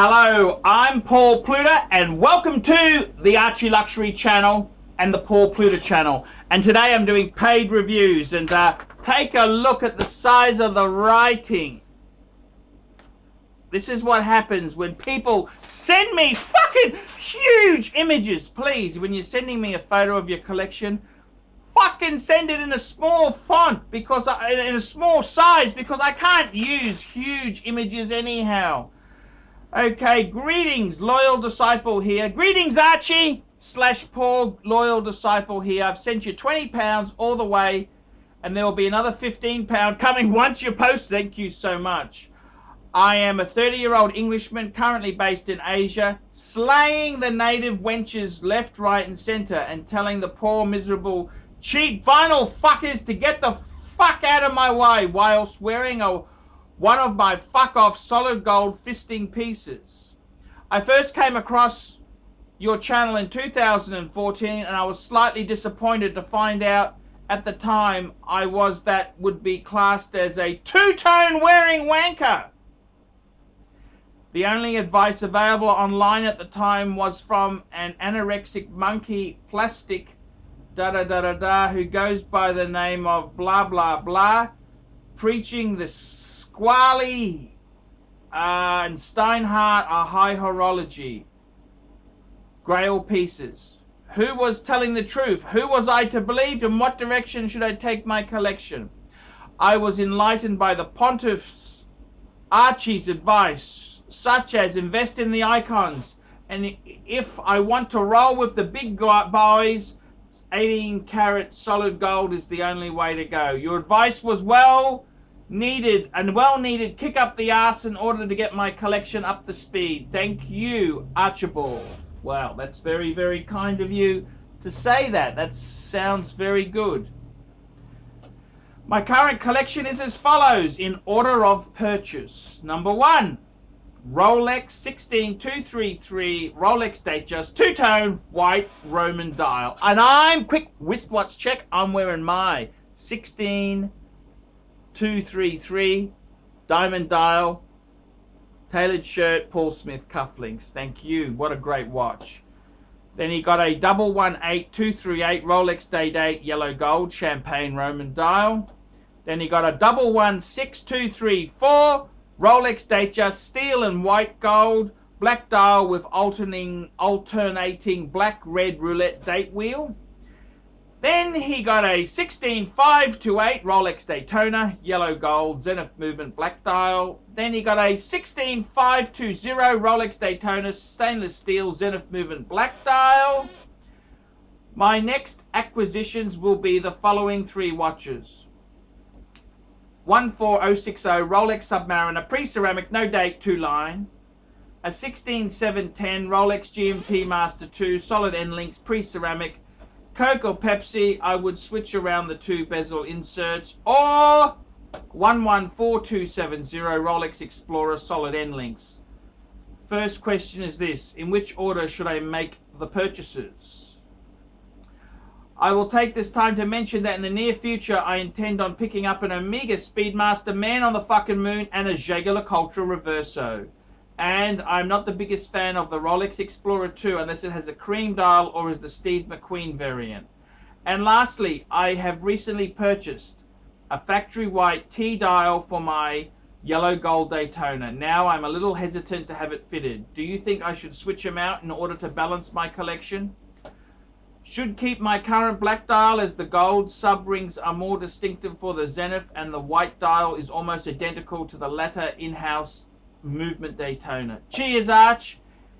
Hello, I'm Paul Pluta and welcome to the ArchieLuxury channel and the Paul Pluta channel. And today I'm doing paid reviews and take a look at the size of the writing. This is what happens when people send me fucking huge images. Please, when you're sending me a photo of your collection, fucking send it in a small font because in a small size because I can't use huge images anyhow. Okay, greetings, loyal disciple here. Greetings, Archie / Paul, loyal disciple here. I've sent you £20 all the way, and there will be another £15 coming once you post. Thank you so much. I am a 30-year-old Englishman currently based in Asia, slaying the native wenches left, right, and centre, and telling the poor, miserable, cheap vinyl fuckers to get the fuck out of my way whilst wearing one of my fuck-off solid gold fisting pieces. I first came across your channel in 2014 and I was slightly disappointed to find out at the time I was that would be classed as a two-tone wearing wanker. The only advice available online at the time was from an anorexic monkey plastic who goes by the name of blah blah blah, preaching the Squally and Steinhardt are high horology, Grail pieces. Who was telling the truth? Who was I to believe? In what direction should I take my collection? I was enlightened by the pontiff's Archie's advice, such as invest in the icons, and if I want to roll with the big boys, 18-karat solid gold is the only way to go. Your advice was well needed kick up the ass in order to get my collection up to speed. Thank you, Archibald. Wow, that's very, very kind of you to say that. That sounds very good. My current collection is as follows in order of purchase. Number 1, Rolex 16233 Rolex Datejust two-tone white Roman dial. And I'm quick wristwatch check. I'm wearing my 16233 diamond dial, tailored shirt, Paul Smith cufflinks. Thank you. What a great watch. Then he got a 118238 Rolex Day Date yellow gold champagne Roman dial. Then he got a 116234 Rolex Datejust steel and white gold black dial with alternating black red roulette date wheel. Then he got a 16528 Rolex Daytona yellow gold Zenith movement black dial. Then he got a 16520 Rolex Daytona stainless steel Zenith movement black dial. My next acquisitions will be the following 3 watches. 14060 Rolex Submariner pre-ceramic no date 2-line. A 16710 Rolex GMT Master 2 solid end links pre-ceramic. Coke or Pepsi, I would switch around the 2 bezel inserts. Or 114270 Rolex Explorer solid end links. First question is this: in which order should I make the purchases? I will take this time to mention that in the near future I intend on picking up an Omega Speedmaster Man on the fucking Moon and a JEWELLERY Reverso. And I'm not the biggest fan of the Rolex Explorer 2 unless it has a cream dial or is the Steve McQueen variant. And lastly, I have recently purchased a factory white T dial for my yellow gold Daytona. Now I'm a little hesitant to have it fitted. Do you think I should switch them out in order to balance my collection? Should keep my current black dial as the gold sub rings are more distinctive for the Zenith and the white dial is almost identical to the latter in-house movement Daytona. Cheers, Arch.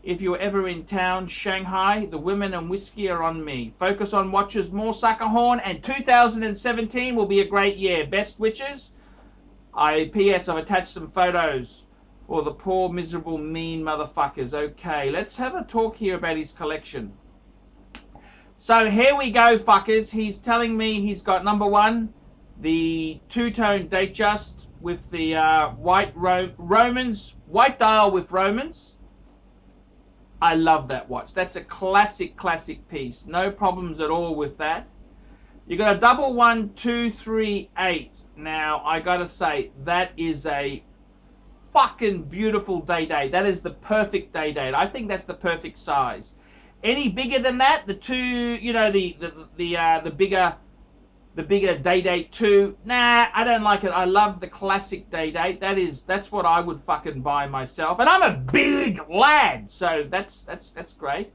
If you're ever in town, Shanghai, the women and whiskey are on me. Focus on watches, more sucker horn, and 2017 will be a great year. Best witches. P.S. I've attached some photos for the poor, miserable, mean motherfuckers. Okay, let's have a talk here about his collection. So here we go, fuckers. He's telling me he's got number 1, the two-tone Datejust with the white Romans, white dial with Romans. I love that watch. That's a classic piece. No problems at all with that. You got a 11238. Now I gotta say that is a fucking beautiful day date. That is the perfect day date. I think that's the perfect size. Any bigger than that, the two, you know, the bigger day date 2, nah, I don't like it. I love the classic day date. That's what I would fucking buy myself. And I'm a big lad, so that's great.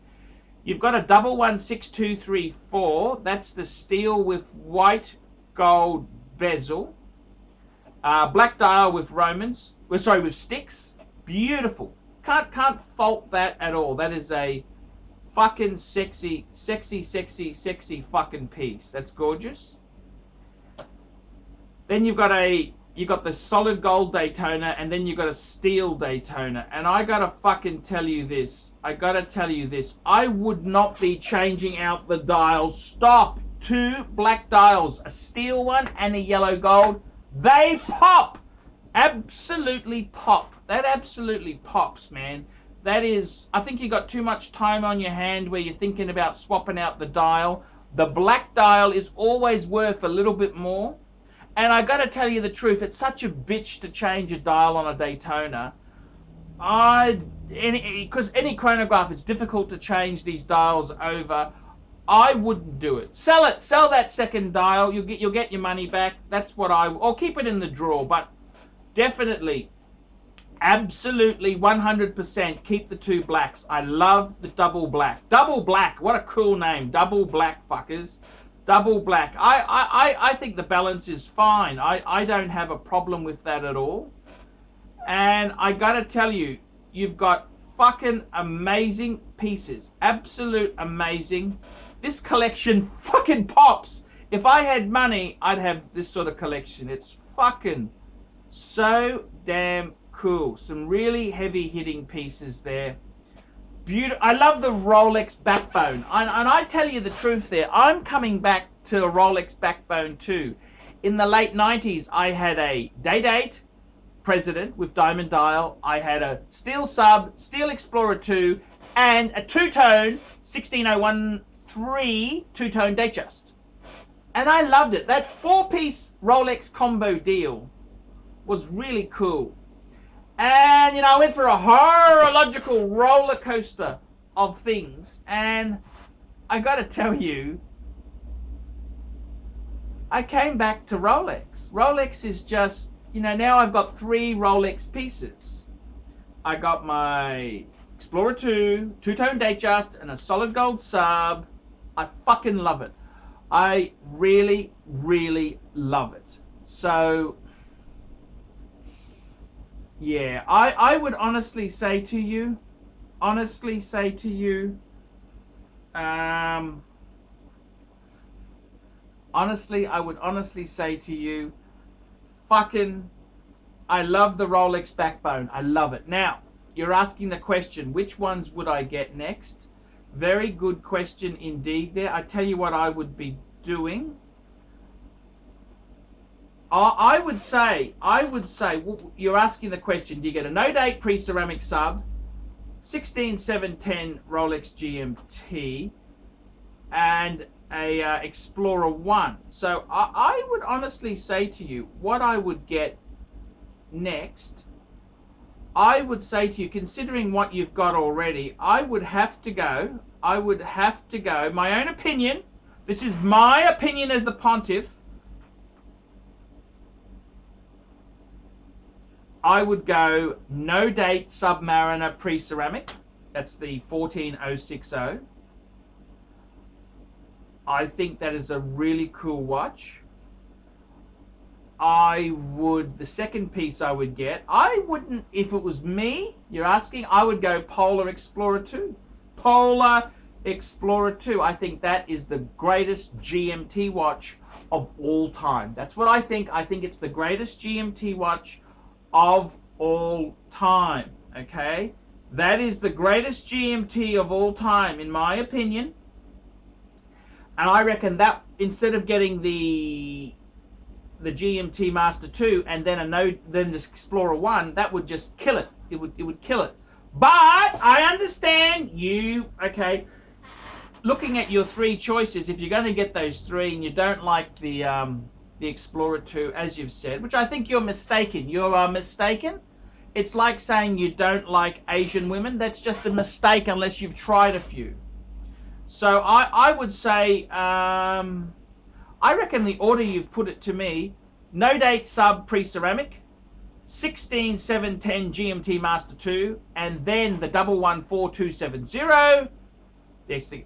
You've got a 116234. That's the steel with white gold bezel. Black dial with Romans. With sticks. Beautiful. Can't fault that at all. That is a fucking sexy fucking piece. That's gorgeous. Then you've got the solid gold Daytona, and then you've got a steel Daytona. And I gotta fucking tell you this. I would not be changing out the dials. Stop. 2 black dials, a steel one and a yellow gold. They pop. Absolutely pop. That absolutely pops, man. That is, I think you got too much time on your hand where you're thinking about swapping out the dial. The black dial is always worth a little bit more. And I gotta tell you the truth, it's such a bitch to change a dial on a Daytona. Because any chronograph, it's difficult to change these dials over. I wouldn't do it. Sell it. Sell that second dial. You'll get your money back. That's what or keep it in the drawer. But definitely, absolutely, 100% keep the 2 blacks. I love the double black. Double black. What a cool name. Double black, fuckers. Double black. I think the balance is fine. I don't have a problem with that at all. And I gotta tell you, you've got fucking amazing pieces. Absolute amazing. This collection fucking pops. If I had money, I'd have this sort of collection. It's fucking so damn cool. Some really heavy hitting pieces there. I love the Rolex backbone. And I tell you the truth there, I'm coming back to a Rolex backbone too. In the late 90s, I had a day date President with diamond dial. I had a steel sub, steel Explorer 2, and a two-tone 16013 two-tone Datejust. And I loved it. That 4-piece Rolex combo deal was really cool. And, you know, I went for a horological roller coaster of things. And I got to tell you, I came back to Rolex. Rolex is just, you know, now I've got 3 Rolex pieces. I got my Explorer 2, two-tone Datejust, and a solid gold sub. I fucking love it. I really, really love it. So, yeah, I would honestly say to you, honestly, I would honestly say to you, fucking, I love the Rolex backbone. I love it. Now, you're asking the question, which ones would I get next? Very good question indeed there. I tell you what I would be doing. I would say, well, you're asking the question, do you get a no-date pre-ceramic sub, 16710 Rolex GMT, and a Explorer 1. So I would honestly say to you, what I would get next, I would say to you, considering what you've got already, I would have to go, my own opinion, this is my opinion as the pontiff, I would go no date Submariner pre-ceramic. That's the 14060. I think that is a really cool watch. The second piece I would get, I wouldn't, if it was me, you're asking, I would go Polar Explorer 2. Polar Explorer 2. I think that is the greatest GMT watch of all time. That's what I think. I think it's the greatest GMT watch of all time. Okay? That is the greatest GMT of all time, in my opinion. And I reckon that instead of getting the GMT Master 2 and then then this Explorer 1, that would just kill it. It would kill it. But I understand you, okay, looking at your 3 choices, if you're going to get those 3 and you don't like the Explorer 2, as you've said, which I think you're mistaken. You are mistaken. it's like saying you don't like Asian women. That's just a mistake unless you've tried a few. So I would say, I reckon the order you've put it to me, no date sub pre-ceramic, 16 7 10 GMT Master 2, and then the 114270.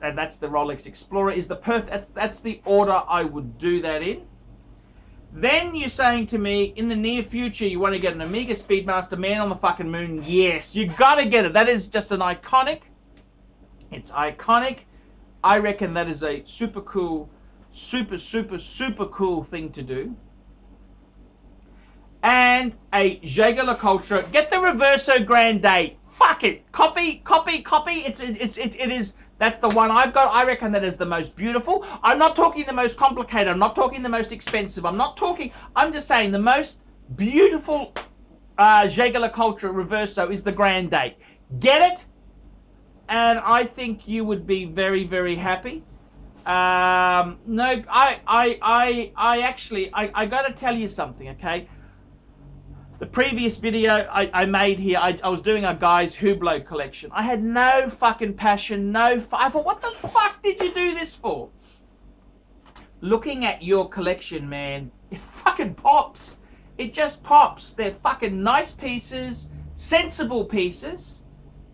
And that's the Rolex Explorer is the perfect. That's the order I would do that in. Then you're saying to me, in the near future, you want to get an Omega Speedmaster Man on the fucking Moon. Yes, you gotta get it. That is just an iconic. It's iconic. I reckon that is a super cool, super cool thing to do. And a JEWELLERY. Get the Reverso Grande. Fuck it. Copy. It is. That's the one I've got. I reckon that is the most beautiful. I'm not talking the most complicated. I'm not talking the most expensive. I'm just saying the most beautiful JEWELLERY Reverso is the Grande. Get it, and I think you would be very, very happy. No, I actually got to tell you something, okay? The previous video I made here, I was doing a guy's Hublot collection. I had no fucking passion, I thought, what the fuck did you do this for? Looking at your collection, man, it fucking pops. It just pops. They're fucking nice pieces, sensible pieces.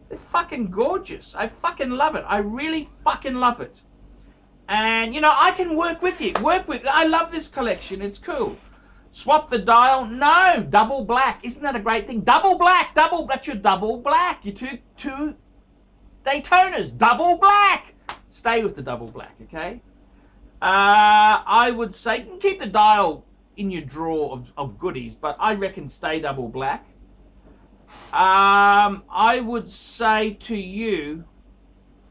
They're fucking gorgeous. I fucking love it. I really fucking love it. And, you know, I can work with you. I love this collection. It's cool. Swap the dial? No, double black. Isn't that a great thing? Double black, that's your double black. Your two Daytonas, double black. Stay with the double black, okay? I would say you can keep the dial in your drawer of goodies, but I reckon stay double black. I would say to you,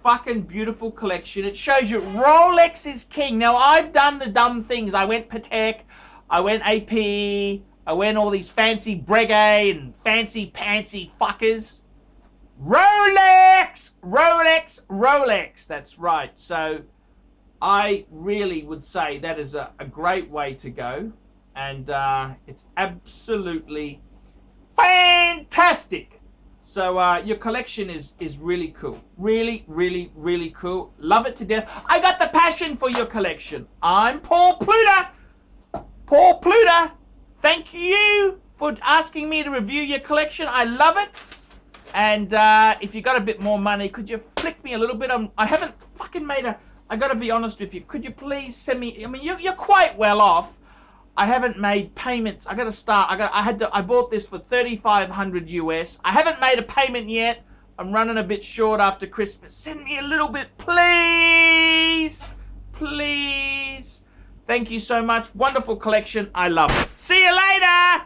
fucking beautiful collection. It shows you Rolex is king. Now, I've done the dumb things. I went Patek, I went AP, I went all these fancy Breguet and fancy pantsy fuckers. Rolex! That's right. So I really would say that is a great way to go. And it's absolutely fantastic. So your collection is really cool. Really cool. Love it to death. I got the passion for your collection. I'm Paul Pluta. Paul Pluta, thank you for asking me to review your collection. I love it. And if you got a bit more money, could you flick me a little bit? I haven't fucking made I got to be honest with you. Could you please send me? I mean, you're quite well off. I haven't made payments. I got to start. I bought this for $3,500 US. I haven't made a payment yet. I'm running a bit short after Christmas. Send me a little bit, please. Thank you so much. Wonderful collection. I love it. See you later.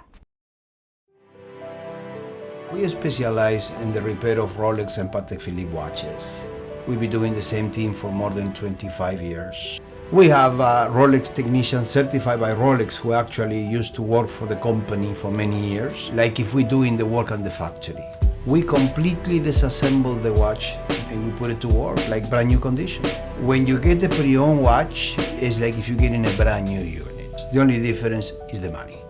We specialize in the repair of Rolex and Patek Philippe watches. We've been doing the same thing for more than 25 years. We have Rolex technicians certified by Rolex who actually used to work for the company for many years, like if we're doing the work on the factory. We completely disassemble the watch and we put it to work like brand new condition. When you get a pre-owned watch, it's like if you're getting a brand new unit. The only difference is the money.